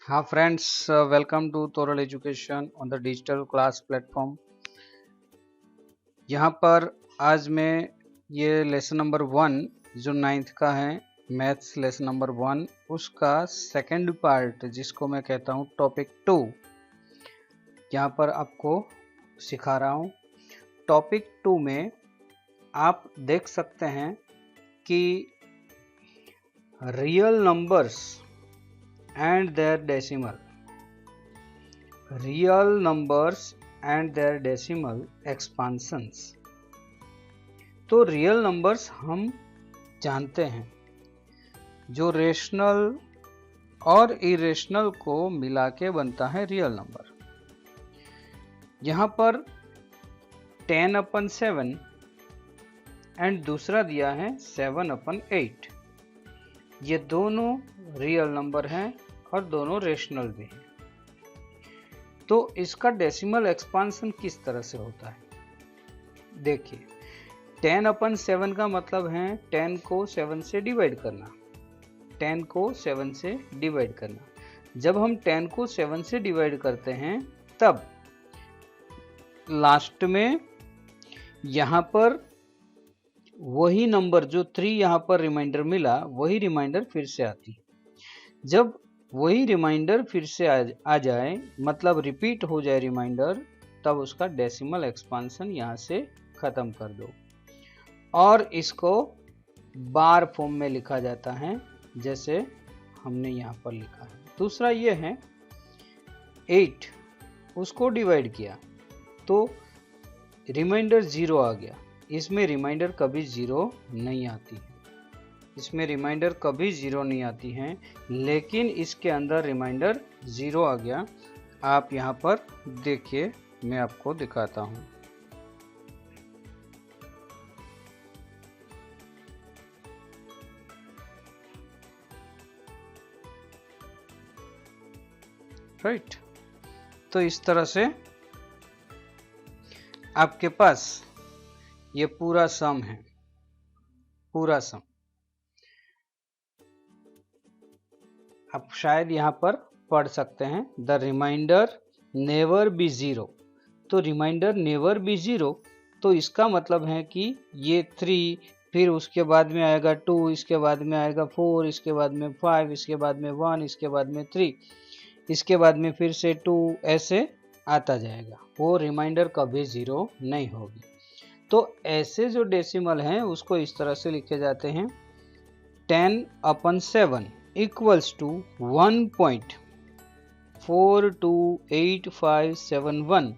हाँ friends, welcome to Toral education on the digital class platform. यहाँ पर आज मैं ये लेसन नंबर 1 जो 9th का है, मैथ्स लेसन नंबर 1, उसका सेकंड पार्ट जिसको मैं कहता हूँ टॉपिक 2, यहाँ पर आपको सिखा रहा हूँ। टॉपिक 2 में आप देख सकते हैं कि real numbers and their decimal, real numbers and their decimal expansions। तो रियल नंबर्स हम जानते हैं, जो रेशनल और इरेशनल को मिला के बनता है रियल नंबर। यहाँ पर 10/7 एंड दूसरा दिया है 7/8। ये दोनों रियल नंबर हैं और दोनों रेशनल भी हैं। तो इसका डेसिमल एक्सपांशन किस तरह से होता है, देखिए। 10/7 का मतलब है 10 को 7 से डिवाइड करना। 10 को 7 से डिवाइड करना। जब हम 10 को 7 से डिवाइड करते हैं तब लास्ट में यहाँ पर वही नंबर जो 3 यहाँ पर रिमाइंडर मिला, वही रिमाइंडर फिर से आती है। जब वही रिमाइंडर फिर से आ जाए, मतलब रिपीट हो जाए रिमाइंडर, तब उसका डेसिमल एक्सपांशन यहाँ से खत्म कर दो और इसको बार फॉर्म में लिखा जाता है, जैसे हमने यहाँ पर लिखा है। दूसरा ये है 8, उसको डिवाइड किया तो रिमाइंडर 0 आ गया। इसमें रिमाइंडर कभी 0 नहीं आती है, इसमें रिमाइंडर कभी 0 नहीं आती है, लेकिन इसके अंदर रिमाइंडर 0 आ गया। आप यहाँ पर देखिए, मैं आपको दिखाता हूँ। राइट, तो इस तरह से आपके पास ये पूरा सम है, पूरा सम। आप शायद यहाँ पर पढ़ सकते हैं, द रिमाइंडर नेवर बी 0। तो रिमाइंडर नेवर बी 0, तो इसका मतलब है कि ये 3, फिर उसके बाद में आएगा 2, इसके बाद में आएगा 4, इसके बाद में 5, इसके बाद में 1, इसके बाद में 3, इसके बाद में फिर से 2, ऐसे आता जाएगा। वो रिमाइंडर कभी 0 नहीं होगी। तो ऐसे जो डेसिमल हैं उसको इस तरह से लिखे जाते हैं, 10/7 इक्वल्स टू 1.428571।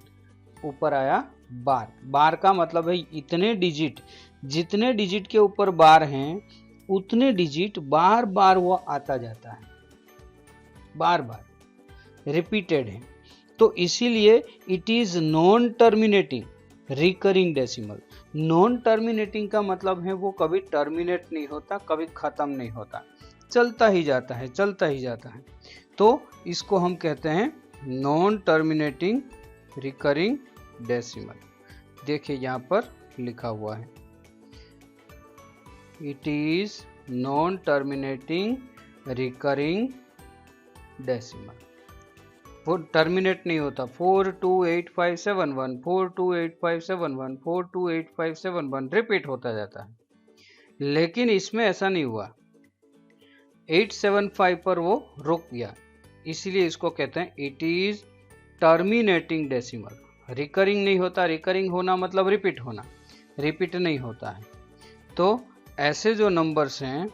ऊपर आया बार। बार का मतलब है इतने डिजिट, जितने डिजिट के ऊपर बार हैं उतने डिजिट बार बार वो आता जाता है, बार बार रिपीटेड है। तो इसीलिए it is non terminating recurring decimal. Non terminating का मतलब है वो कभी टर्मिनेट नहीं होता, कभी खत्म नहीं होता, चलता ही जाता है, चलता ही जाता है। तो इसको हम कहते हैं नॉन टर्मिनेटिंग रिकरिंग डेसिमल। देखिए यहाँ पर लिखा हुआ है, it is non terminating recurring decimal. वो टर्मिनेट नहीं होता। 428571, 428571, 428571 रिपीट होता जाता है, लेकिन इसमें ऐसा नहीं हुआ। 875 पर वो रुक गया, इसीलिए इसको कहते हैं it is terminating decimal. Recurring नहीं होता, रिकरिंग होना मतलब रिपीट होना, रिपीट नहीं होता है। तो ऐसे जो नंबर्स हैं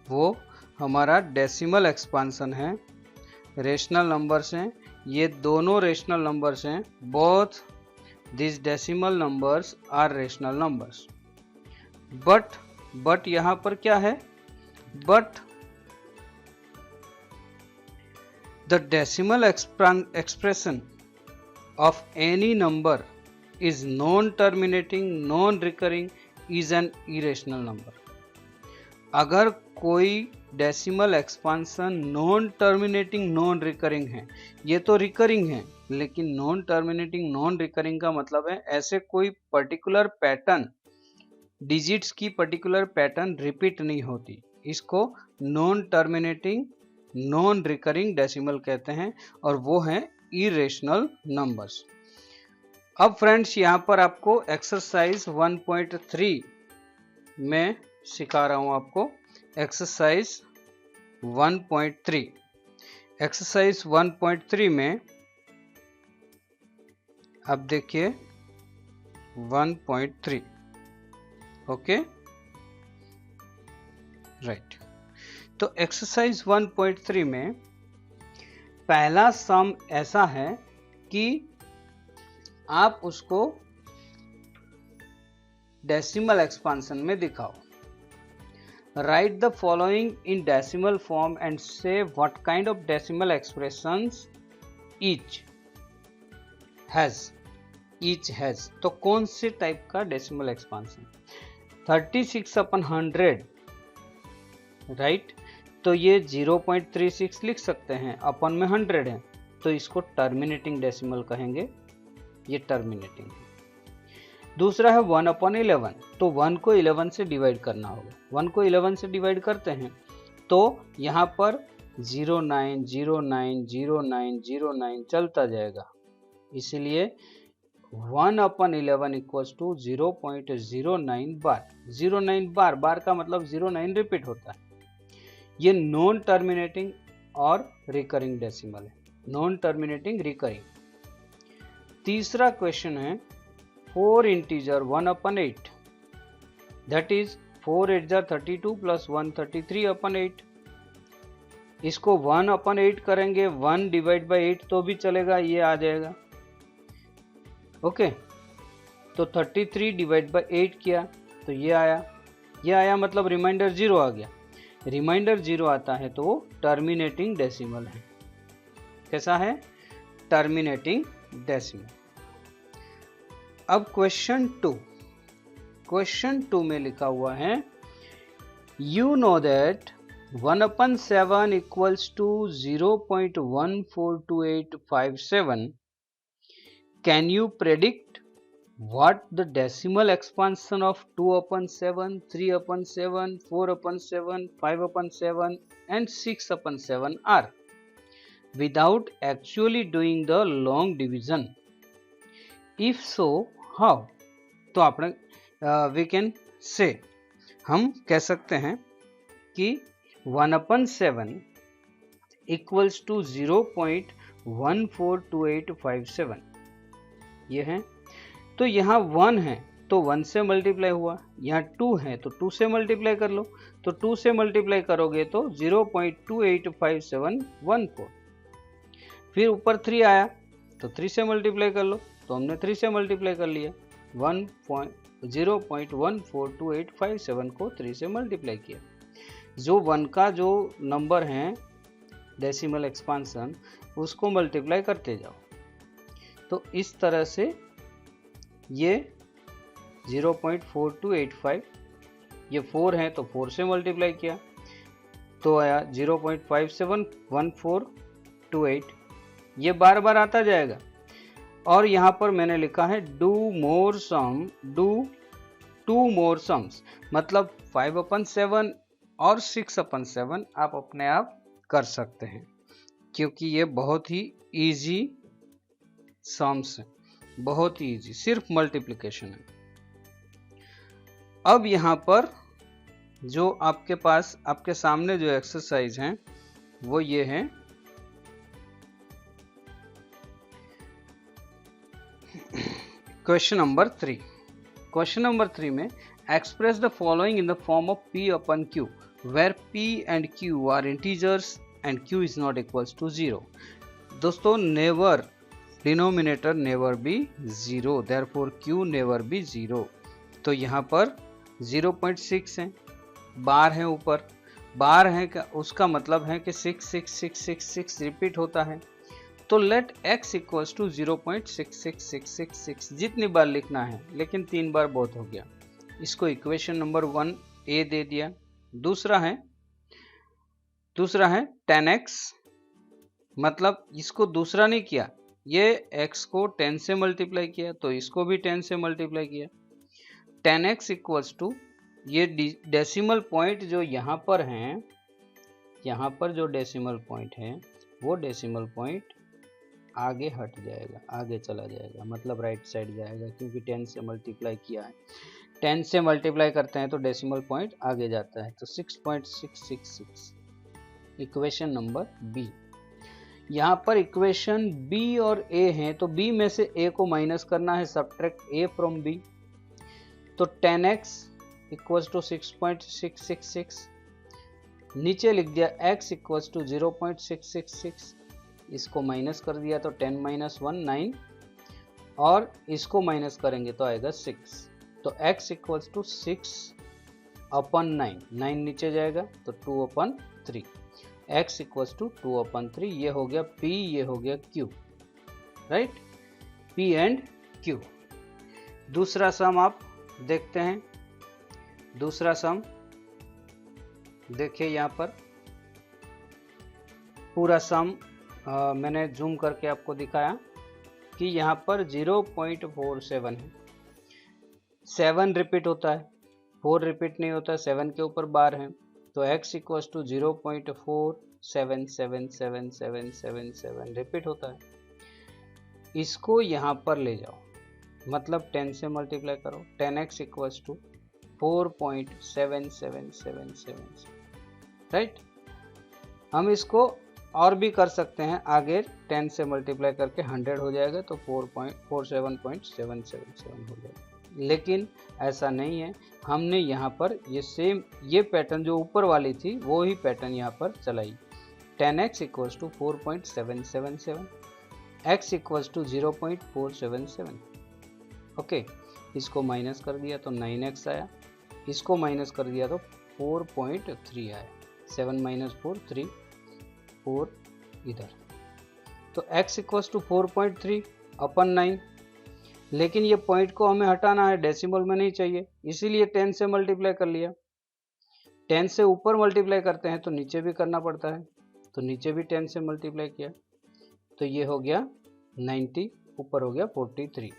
वो हमारा डेसिमल एक्सपांशन है, रेशनल नंबर्स हैं। ये दोनों रेशनल नंबर्स हैं, both this decimal numbers are rational numbers. But यहाँ पर क्या है, but the decimal expression of any number is non terminating non recurring is an irrational number. अगर कोई decimal expansion non terminating non recurring है, ये तो रिकरिंग है, लेकिन नॉन टर्मिनेटिंग नॉन रिकरिंग का मतलब है ऐसे कोई पर्टिकुलर पैटर्न, डिजिट्स की पर्टिकुलर पैटर्न रिपीट नहीं होती, इसको non terminating non recurring decimal कहते हैं, और वो हैं इरेशनल नंबर्स। अब फ्रेंड्स यहाँ पर आपको एक्सरसाइज 1.3 में सिखा रहा हूँ आपको एक्सरसाइज 1.3। एक्सरसाइज 1.3 में अब देखिए 1.3, ओके राइट। तो एक्सरसाइज 1.3 में पहला सम ऐसा है कि आप उसको डेसिमल एक्सपांशन में दिखाओ। Write the following in decimal form and say what kind of decimal expressions each has. तो कौन से टाइप का डेसिमल एक्सपांशन? 36/100, राइट। तो ये 0.36 लिख सकते हैं, अपन में 100 है तो इसको टर्मिनेटिंग डेसिमल कहेंगे, ये टर्मिनेटिंग है। दूसरा है 1/11, तो 1 को 11 से डिवाइड करना होगा। 1 को 11 से डिवाइड करते हैं तो यहाँ पर 09 09 09 09 चलता जाएगा, इसीलिए 1/11 इक्वल्स टू 0.09 बार। 09 बार का मतलब 09 रिपीट होता है। ये नॉन टर्मिनेटिंग और रिकरिंग डेसिमल है, नॉन टर्मिनेटिंग रिकरिंग। तीसरा क्वेश्चन है 4 इंटीजर 1/8, दैट इज 4 8 जा 32 प्लस 1 33/8। इसको 1/8 करेंगे, 1 डिवाइड बाई 8 तो भी चलेगा, ये आ जाएगा, ओके। तो 33 डिवाइड बाई 8 किया तो ये आया मतलब रिमाइंडर 0 आ गया। रिमाइंडर 0 आता है तो वो टर्मिनेटिंग डेसिमल है। कैसा है? Terminating decimal. अब क्वेश्चन 2 में लिखा हुआ है you know that 1/7 equals to 0.142857। Can you predict what the decimal expansion of 2/7, 3/7, 4/7, 5/7 and 6/7 are without actually doing the long division? If so, how? तो आपने we can say, हम कह सकते हैं कि 1/7 equals to 0.142857 ये है। तो यहाँ 1 है तो 1 से मल्टीप्लाई हुआ, यहाँ 2 है तो 2 से मल्टीप्लाई कर लो, तो 2 से मल्टीप्लाई करोगे तो 0.285714। फिर ऊपर 3 आया तो 3 से मल्टीप्लाई कर लो, तो हमने 3 से मल्टीप्लाई कर लिया, 0.142857 को 3 से मल्टीप्लाई किया। जो 1 का जो नंबर है डेसिमल एक्सपांशन उसको मल्टीप्लाई करते जाओ। तो इस तरह से ये 0.4285, ये 4 है तो 4 से मल्टीप्लाई किया तो आया 0.571428। ये बार बार आता जाएगा। और यहाँ पर मैंने लिखा है डू टू मोर सम्स, मतलब 5/7 और 6/7 आप अपने आप कर सकते हैं, क्योंकि ये बहुत ही इजी सम्स है, बहुत ही इजी, सिर्फ मल्टीप्लिकेशन है। अब यहाँ पर जो आपके पास आपके सामने जो एक्सरसाइज हैं वो ये है। Question number 3। क्वेश्चन नंबर 3 में express the following in the form of P/Q where P and Q are integers and Q is not equals to 0। दोस्तों never, denominator never be 0, therefore Q never be 0। तो यहाँ पर 0.6 है, बार है, ऊपर बार है, उसका मतलब है कि 66666 रिपीट होता है। तो लेट x इक्वल्स टू 0.66666 जितनी बार लिखना है, लेकिन 3 बार बहुत हो गया। इसको इक्वेशन नंबर 1a दे दिया। दूसरा है 10x, मतलब इसको दूसरा नहीं किया, ये x को 10 से मल्टीप्लाई किया तो इसको भी 10 से मल्टीप्लाई किया। 10x इक्वल्स टू ये डेसिमल पॉइंट जो यहाँ पर हैं यहाँ पर जो डेसिमल पॉइंट है वो डेसिमल पॉइंट आगे हट जाएगा, आगे चला जाएगा, मतलब राइट साइड जाएगा, क्योंकि 10 से मल्टीप्लाई किया है। 10 से मल्टीप्लाई करते हैं तो डेसिमल पॉइंट आगे जाता है, तो 6.666 इक्वेशन नंबर बी। यहाँ पर इक्वेशन बी और ए हैं, तो बी में से ए को माइनस करना है, सब्ट्रैक्ट ए फ्रॉम बी। तो 10x इक्वल्स टू 6.666, नीचे लिख दिया x इक्वल्स टू 0.666, इसको माइनस कर दिया तो 10 - 1 9, और इसको माइनस करेंगे तो आएगा 6। तो x इक्वल्स टू 6/9, 9 नीचे जाएगा तो 2/3, x इक्वल्स टू 2/3। ये हो गया p, ये हो गया q, right, p and q। दूसरा सम आप देखते हैं। दूसरा सम देखिए, यहाँ पर पूरा सम मैंने जूम करके आपको दिखाया कि यहाँ पर 0.47 है। 7 रिपीट होता है, 4 रिपीट नहीं होता, 7 के ऊपर बार है, तो x इक्वल्स टू 0.47777777 रिपीट होता है। इसको यहाँ पर ले जाओ, मतलब 10 से मल्टीप्लाई करो, 10x इक्वल्स टू 4.7777, राइट। हम इसको और भी कर सकते हैं, आगे 10 से मल्टीप्लाई करके 100 हो जाएगा तो 4.4777 हो जाएगा, लेकिन ऐसा नहीं है। हमने यहाँ पर ये सेम, ये पैटर्न जो ऊपर वाली थी वो ही पैटर्न यहाँ पर चलाई। 10x equals to 4.777, x equals to 0.477, okay. इसको माइनस कर दिया तो 9x आया, इसको माइनस कर दिया तो 4.3 आया, 7 - 4 3, 4 इधर, तो x इक्वल्स टू 4.3/9। लेकिन ये पॉइंट को हमें हटाना है, डेसिमल में नहीं चाहिए, इसीलिए 10 से मल्टीप्लाई कर लिया। 10 से ऊपर मल्टीप्लाई करते हैं तो नीचे भी करना पड़ता है, तो नीचे भी 10 से मल्टीप्लाई किया, तो ये हो गया 90, ऊपर हो गया 43,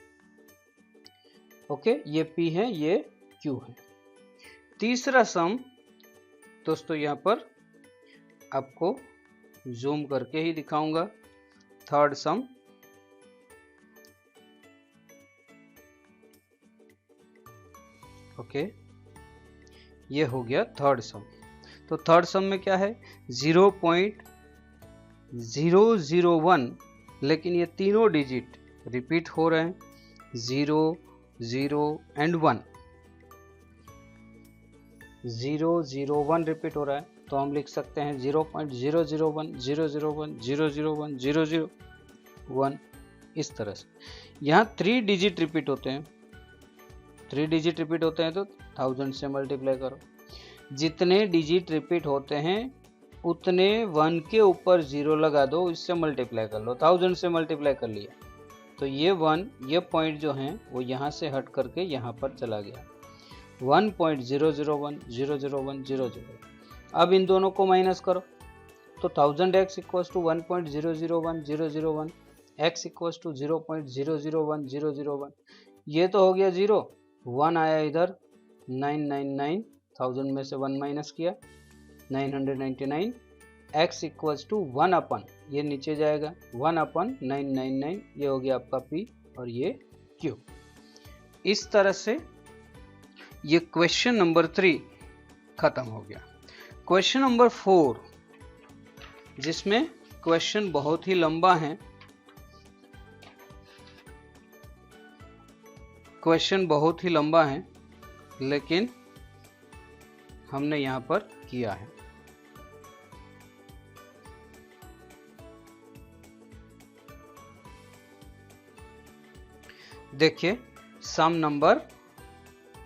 ओके। ये P है, ये Q है। तीसरा सम दोस्तों यहाँ पर आपको जूम करके ही दिखाऊंगा। थर्ड सम, ओके, ये हो गया थर्ड सम। तो थर्ड सम में क्या है, 0.001, लेकिन ये तीनों डिजिट रिपीट हो रहे हैं, 0 0 एंड 1, 001 रिपीट हो रहा है, तो हम लिख सकते हैं 0.001 001 001 001, इस तरह से। यहाँ 3 डिजिट रिपीट होते हैं, 3 डिजिट रिपीट होते हैं तो 1000 से मल्टीप्लाई करो। जितने डिजिट रिपीट होते हैं उतने 1 के ऊपर 0 लगा दो, इससे मल्टीप्लाई कर लो, 1000 से मल्टीप्लाई कर लिया, तो ये 1, ये पॉइंट जो है वो यहाँ से हट करके यहाँ पर चला गया, 1.001 001 001। अब इन दोनों को माइनस करो, तो 1000x equals to 1.001 001, x equals to 0.001 001, ये तो हो गया 0, 1 आया इधर, 999, 1000 में से 1 माइनस किया, 999, x इक्वल्स टू 1/, ये नीचे जाएगा, 1/999, ये हो गया आपका p और ये q। इस तरह से ये क्वेश्चन नंबर 3 खत्म हो गया। क्वेश्चन नंबर 4, जिसमें क्वेश्चन बहुत ही लंबा है, क्वेश्चन बहुत ही लंबा है, लेकिन हमने यहां पर किया है। देखिए सम नंबर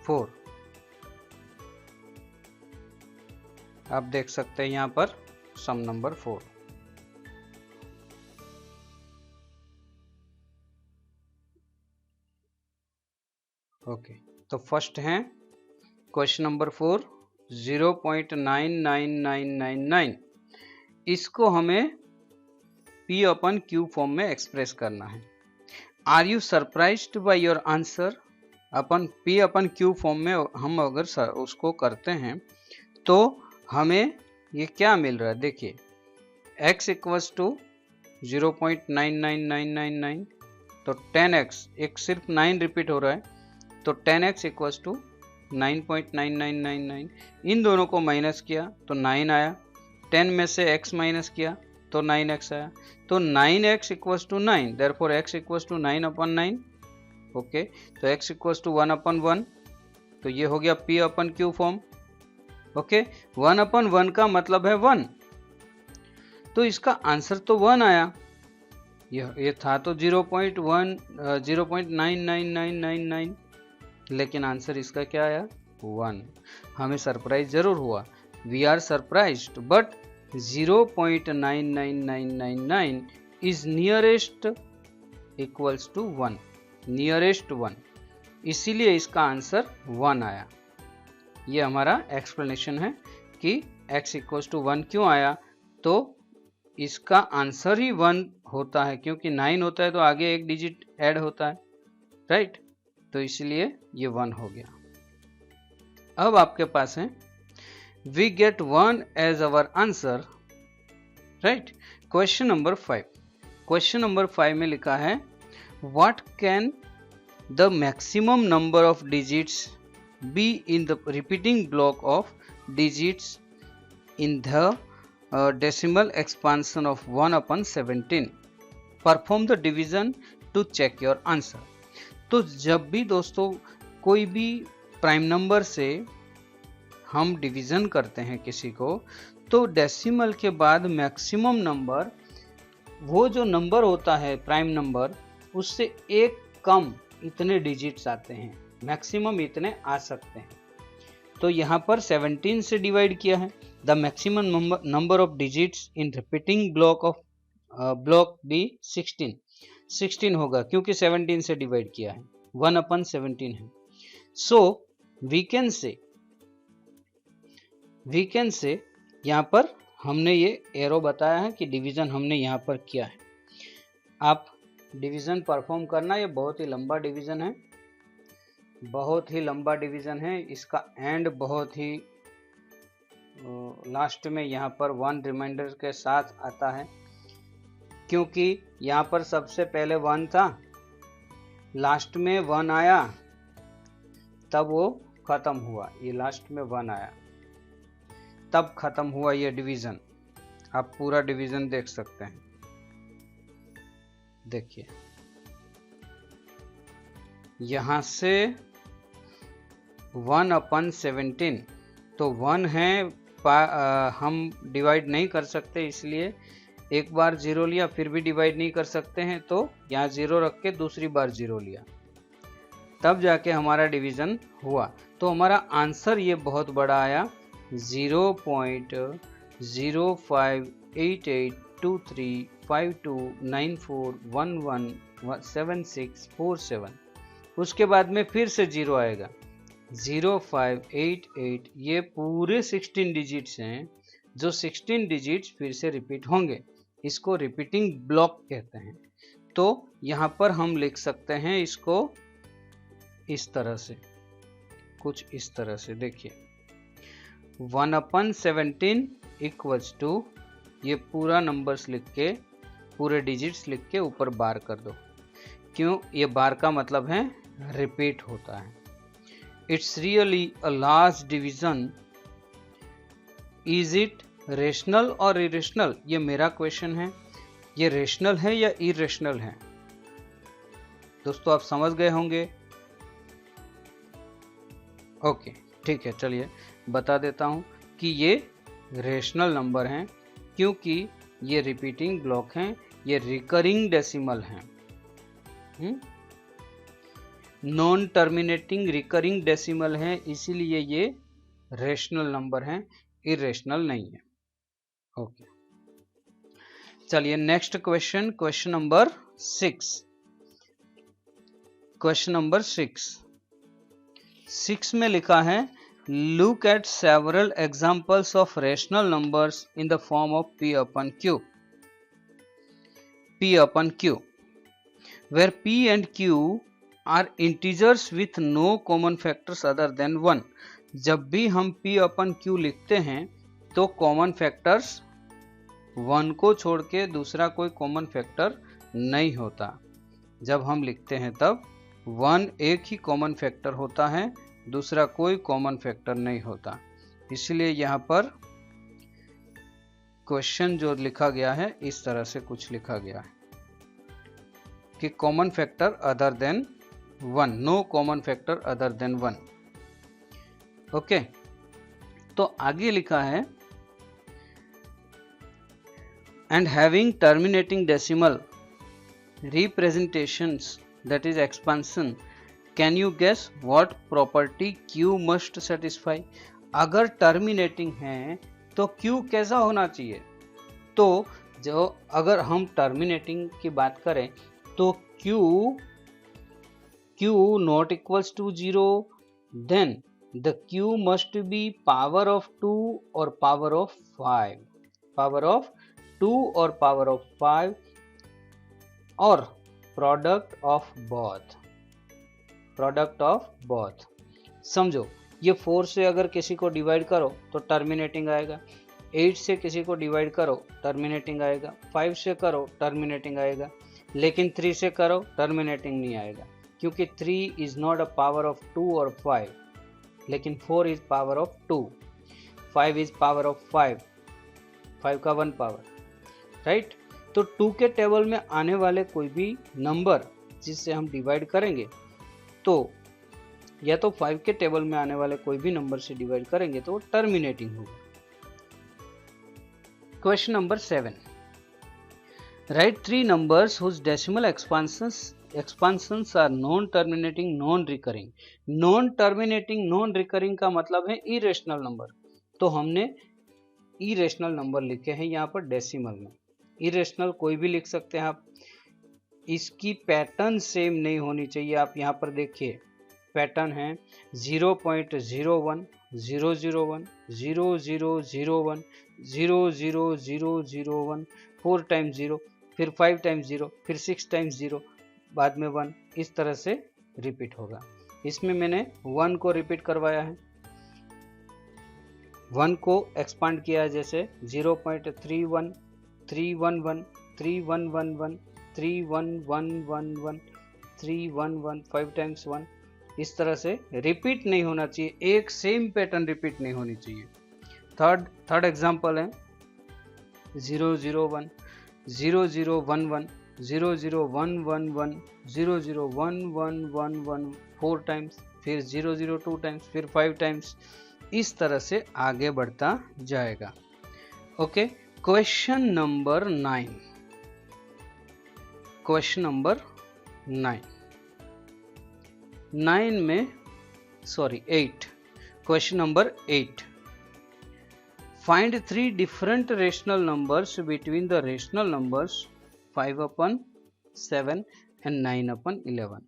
4, आप देख सकते हैं यहाँ पर सम नंबर 4। ओके, तो फर्स्ट है क्वेश्चन नंबर 4, 0.99999, इसको हमें P/Q फॉर्म में एक्सप्रेस करना है। Are you surprised by your answer? अपन P/Q फॉर्म में हम अगर उसको करते हैं तो हमें ये क्या मिल रहा है, देखिए x इक्वल्स टू 0.99999, तो 10x, एक सिर्फ 9 रिपीट हो रहा है, तो 10x इक्वल्स टू 9.9999। इन दोनों को माइनस किया तो 9 आया, 10 में से x माइनस किया तो 9x आया, तो 9x equals to 9, therefore x equals to 9/9। Okay, तो x इक्वल्स टू 1/1, तो ये हो गया p/q फॉर्म। ओके, 1/1 का मतलब है 1, तो इसका आंसर तो 1 आया। ये था तो 0.999999, लेकिन आंसर इसका क्या आया, 1। हमें सरप्राइज जरूर हुआ, we are surprised, but 0.99999 is nearest equals to 1, nearest 1, इसीलिए इसका आंसर 1 आया। ये हमारा एक्सप्लेनेशन है कि x इक्वल्स टू 1 क्यों आया, तो इसका आंसर ही 1 होता है, क्योंकि 9 होता है तो आगे एक डिजिट ऐड होता है, राइट, तो इसलिए ये 1 हो गया। अब आपके पास है we get 1 as our answer, right? Question number 5, question number 5 में लिखा है what can the maximum number of digits be in the repeating block of digits in the decimal expansion of 1/17, perform the division to check your answer। तो जब भी दोस्तों कोई भी prime number से हम डिवीज़न करते हैं किसी को, तो डेसिमल के बाद मैक्सिमम नंबर, वो जो नंबर होता है प्राइम नंबर, उससे एक कम इतने डिजिट्स आते हैं, मैक्सिमम इतने आ सकते हैं। तो यहाँ पर 17 से डिवाइड किया है, the maximum number of digits in repeating block of block B 16 होगा, क्योंकि 17 से डिवाइड किया है, 1/17 है। सो वी कैन से यहाँ पर हमने ये एरो बताया है कि डिवीजन हमने यहाँ पर किया है। आप डिवीजन परफॉर्म करना, ये बहुत ही लंबा डिवीजन है, बहुत ही लंबा डिवीजन है, इसका एंड बहुत ही लास्ट में यहाँ पर 1 रिमाइंडर के साथ आता है, क्योंकि यहाँ पर सबसे पहले 1 था, लास्ट में 1 आया, तब वो खत्म हुआ, ये लास्ट में 1 आया तब खत्म हुआ ये डिवीजन। आप पूरा डिवीजन देख सकते हैं, देखिए यहां से 1/17, तो 1 है, हम डिवाइड नहीं कर सकते, इसलिए एक बार 0 लिया, फिर भी डिवाइड नहीं कर सकते हैं, तो यहाँ 0 रख के दूसरी बार 0 लिया, तब जाके हमारा डिवीजन हुआ। तो हमारा आंसर ये बहुत बड़ा आया, 0.0588235294117647। उसके बाद में फिर से 0 आएगा, 0588, ये पूरे 16 डिजिट्स हैं, जो 16 डिजिट्स फिर से रिपीट होंगे, इसको रिपीटिंग ब्लॉक कहते हैं। तो यहाँ पर हम लिख सकते हैं इसको इस तरह से, कुछ इस तरह से, देखिए 1/17 इक्वल्स टू, ये पूरा नंबर्स लिख के, पूरे डिजिट्स लिख के ऊपर बार कर दो, क्यों, ये बार का मतलब है रिपीट होता है। It's really a large division, is it rational और इरेशनल, ये मेरा क्वेश्चन है, ये रेशनल है या इरेशनल है, दोस्तों आप समझ गए होंगे। ओके, ठीक है, चलिए बता देता हूं कि ये रेशनल नंबर हैं, क्योंकि ये रिपीटिंग ब्लॉक हैं, ये रिकरिंग डेसिमल हैं, नॉन टर्मिनेटिंग रिकरिंग डेसिमल हैं, इसीलिए ये रेशनल नंबर हैं, इरेशनल नहीं है। ओके, चलिए next question, question number 6। Question number 6 में लिखा है, look at several examples of rational numbers in the form of p/q, where p and q are integers with no common factors other than 1। जब भी हम p/q लिखते हैं तो common factors 1 को छोड़ के दूसरा कोई कॉमन फैक्टर नहीं होता। जब हम लिखते हैं तब 1 एक ही कॉमन फैक्टर होता है, दूसरा कोई कॉमन फैक्टर नहीं होता। इसलिए यहाँ पर क्वेश्चन जो लिखा गया है इस तरह से कुछ लिखा गया है कि common factor other than 1, no common factor other than 1। Okay, तो आगे लिखा है and having terminating decimal representations, that is expansion, can you guess what property q must satisfy? अगर टर्मिनेटिंग है तो q कैसा होना चाहिए? तो जो अगर हम टर्मिनेटिंग की बात करें तो q not equals to 0, then the q must be power of 2 or power of 5, power of 2 or power of 5 और product of both, product of both. समझो, ये 4 से अगर किसी को डिवाइड करो तो टर्मिनेटिंग आएगा, 8 से किसी को डिवाइड करो टर्मिनेटिंग आएगा, 5 से करो टर्मिनेटिंग आएगा, लेकिन 3 से करो टर्मिनेटिंग नहीं आएगा, क्योंकि 3 is not a power of 2 और 5, लेकिन 4 is power of 2, 5 is power of 5 का 1 पावर, राइट। तो 2 के टेबल में आने वाले कोई भी नंबर जिससे हम डिवाइड करेंगे, तो या तो 5 के टेबल में आने वाले कोई भी नंबर से डिवाइड करेंगे तो वो टर्मिनेटिंग होगा। Question number 7, write 3 numbers whose decimal expansions are non terminating non recurring. Non terminating non recurring का मतलब है इरेशनल नंबर, तो हमने इरेशनल नंबर लिखे हैं यहाँ पर डेसिमल में। इरेशनल कोई भी लिख सकते हैं आप, इसकी पैटर्न सेम नहीं होनी चाहिए। आप यहाँ पर देखिए पैटर्न है 0.01 001 0001 00001 4 टाइम्स 0, फिर 5 टाइम्स 0, फिर 6 टाइम्स 0, बाद में 1, इस तरह से रिपीट होगा। इसमें मैंने 1 को रिपीट करवाया है, 1 को एक्सपांड किया है, जैसे 0.31 311 3111 31111 311 5 टाइम्स 1, इस तरह से रिपीट नहीं होना चाहिए, एक सेम पैटर्न रिपीट नहीं होनी चाहिए। थर्ड एग्जांपल है 001 0011 00111 00111 4 टाइम्स, फिर 002 टाइम्स, फिर 5 टाइम्स, इस तरह से आगे बढ़ता जाएगा। Okay, question number 9, question number 9 में 8, question number 8, find 3 different rational numbers between the rational numbers 5/7 and 9/11।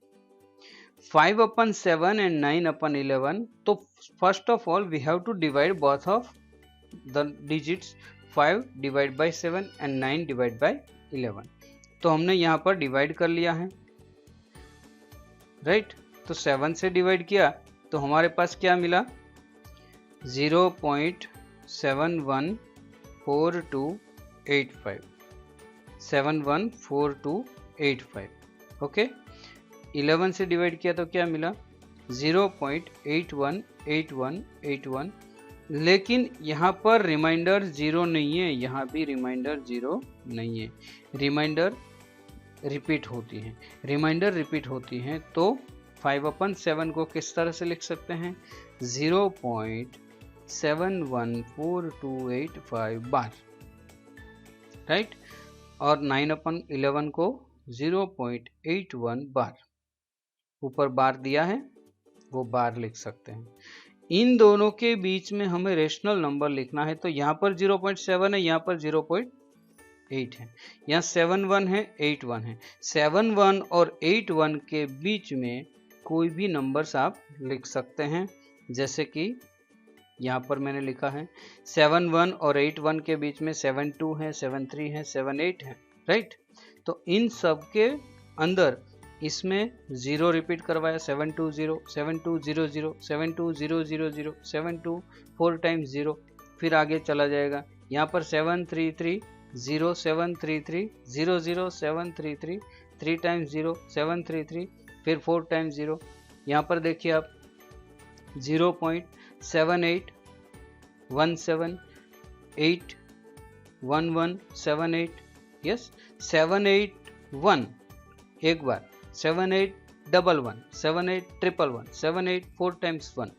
5/7 and 9/11, तो first of all we have to divide both of the digits 5 divide by 7 and 9 divide by 11। तो हमने यहाँ पर divide कर लिया है, right. तो 7 से डिवाइड किया तो हमारे पास क्या मिला 0.714285 714285। ओके, 11 से डिवाइड किया तो क्या मिला 0.818181, लेकिन यहाँ पर रिमाइंडर 0 नहीं है, यहाँ भी रिमाइंडर 0 नहीं है, रिमाइंडर रिपीट होती है। रिमाइंडर रिपीट होती हैं तो 5/7 को किस तरह से लिख सकते हैं 0.714285 बार, राइट। और 9/11 को 0.81 बार, ऊपर बार दिया है वो बार लिख सकते हैं। इन दोनों के बीच में हमें रेशनल नंबर लिखना है, तो यहाँ पर 0.7 है, यहाँ पर 0.8 है, यहाँ 71 है 81 है। 71 और 81 के बीच में कोई भी नंबर्स आप लिख सकते हैं, जैसे कि यहाँ पर मैंने लिखा है 71 और 81 के बीच में 72 है, 73 है, 78 है, राइट। तो इन सब के अंदर इसमें 0 रिपीट करवाया 720 7200 72000 72 4 टाइम्स 0, फिर आगे चला जाएगा। यहाँ पर 733 0 733 0 0 733 3 टाइम्स 0 733 फिर 4 टाइम्स 0। यहाँ पर देखिए आप 0.7817811178 यस 781 एक बार 7811 78111 78 4 टाइम्स 1।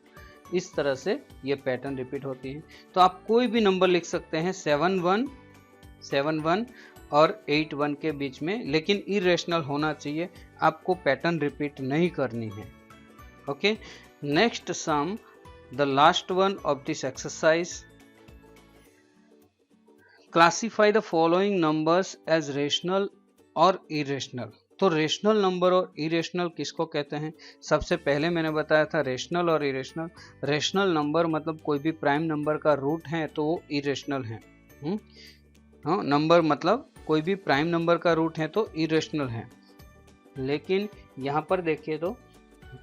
इस तरह से ये पैटर्न रिपीट होती है। तो आप कोई भी नंबर लिख सकते हैं 71 और 81 के बीच में, लेकिन इरेशनल होना चाहिए, आपको पैटर्न रिपीट नहीं करनी है। Okay, next sum, the last one of this exercise, classify the following numbers as rational और इरेशनल। तो रेशनल नंबर और इरेशनल किसको कहते हैं? सबसे पहले मैंने बताया था रेशनल और इरेशनल। रेशनल नंबर मतलब कोई भी प्राइम नंबर का रूट है तो वो इरेशनल है। हाँ, नंबर मतलब कोई भी प्राइम नंबर का रूट है तो इरेशनल है। लेकिन यहाँ पर देखिए तो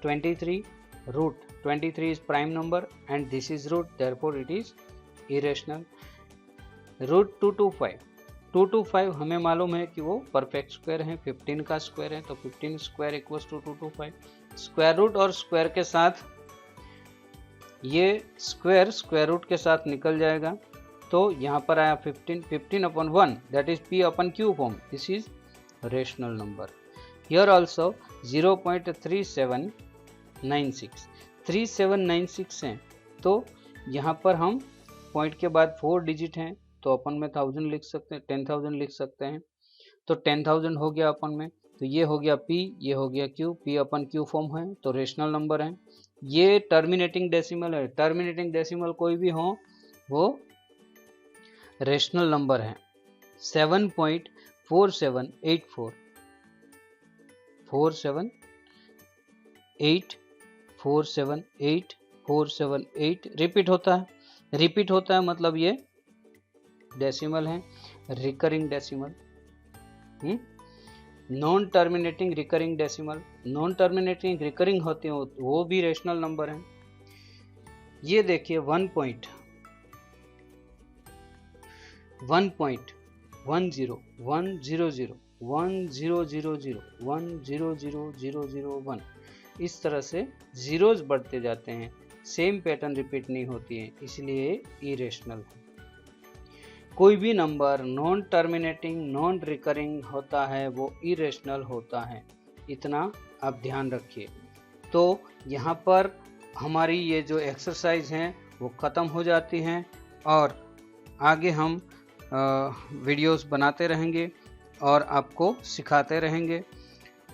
23 root 23 is prime number and this is root, therefore it is irrational. Root 225 हमें मालूम है कि वो परफेक्ट स्क्वायर है, 15 का स्क्वायर है, तो 15 square equals to 225। Square root और स्क्वायर के साथ ये स्क्वायर रूट के साथ निकल जाएगा, तो यहाँ पर आया 15 upon 1 that is p upon q form, this is rational number. Here also 0.3796 हैं, तो यहाँ पर हम पॉइंट के बाद 4 डिजिट हैं तो अपन में 1000 लिख सकते हैं, 10,000 लिख सकते हैं। तो 10,000 हो गया अपन में, तो ये हो गया p, ये हो गया q, p अपन q फॉर्म है तो रेशनल नंबर है। ये टर्मिनेटिंग डेसिमल है, टर्मिनेटिंग डेसिमल कोई भी हो वो रेशनल नंबर है। 7.4784 478 रिपीट होता है मतलब ये डेसिमल है, recurring decimal. Non terminating recurring decimal, non terminating recurring होते हैं वो भी रेशनल नंबर है। ये देखिए 1.10 100 10000 1000001 इस तरह से जीरोज बढ़ते जाते हैं, सेम पैटर्न रिपीट नहीं होती है, इसलिए इरेशनल है। कोई भी number non terminating non recurring होता है वो इरेशनल होता है, इतना आप ध्यान रखिए। तो यहाँ पर हमारी ये जो एक्सरसाइज हैं वो ख़त्म हो जाती हैं और आगे हम वीडियोस बनाते रहेंगे और आपको सिखाते रहेंगे।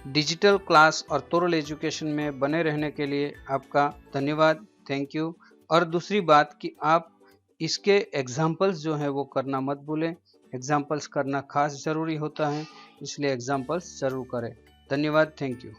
डिजिटल क्लास और तोरल एजुकेशन में बने रहने के लिए आपका धन्यवाद, थैंक यू। और दूसरी बात कि आप इसके एग्जाम्पल्स जो है वो करना मत भूलें, एग्जाम्पल्स करना खास ज़रूरी होता है, इसलिए एग्जाम्पल्स ज़रूर करें। धन्यवाद, थैंक यू।